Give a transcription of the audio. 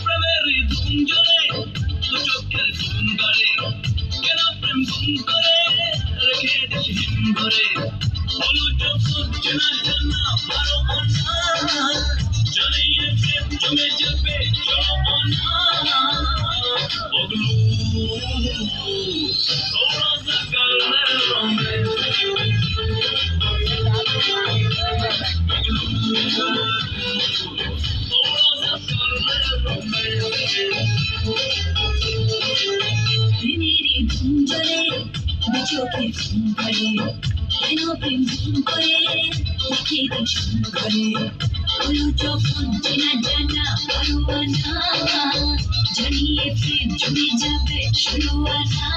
প্রেমের ধুম জলে দু চোখের ঘুম ধরে, কেন প্রেম ঘুম করে রেখে দিস হিম ধরে। বলো যখন চেনা জানা পারো না, জানিয়ে প্রেম জমে যাবে চলো না। পগলু थोड़ा सा कर ले रोमांस, थोड़ा सा कर ले रोमांस। প্রেমেরই ধুম জ্বলে দু চোখে ঘুম ধরে, কেন প্রেম ঘুম করে রেখে দিস ঘুম করে। হলো যখন চেনা জানা পরোয়ানা, জানিয়ে প্রেম জমে যাবে ষোলো আনা।